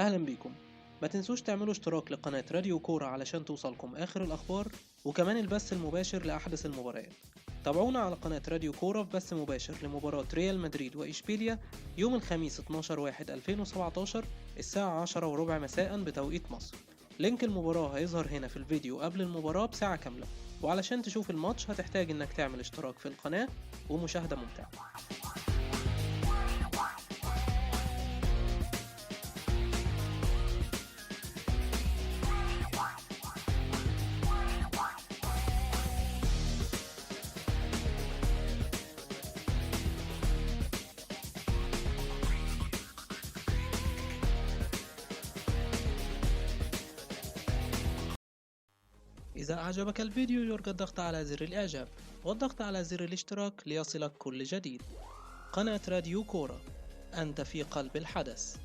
أهلا بيكم. ما تنسوش تعملوا اشتراك لقناة راديو كورة علشان توصلكم آخر الأخبار، وكمان البث المباشر لأحدث المباريات. تابعونا على قناة راديو كورة في بث مباشر لمباراة ريال مدريد وإشبيليا يوم الخميس 12/1/2017 الساعة 10:15 مساء بتوقيت مصر. لينك المباراة هيظهر هنا في الفيديو قبل المباراة بساعة كاملة، وعلشان تشوف الماتش هتحتاج إنك تعمل اشتراك في القناة ومشاهدة ممتعة. إذا أعجبك الفيديو يرجى الضغط على زر الإعجاب والضغط على زر الاشتراك ليصلك كل جديد. قناة راديو كورة، أنت في قلب الحدث.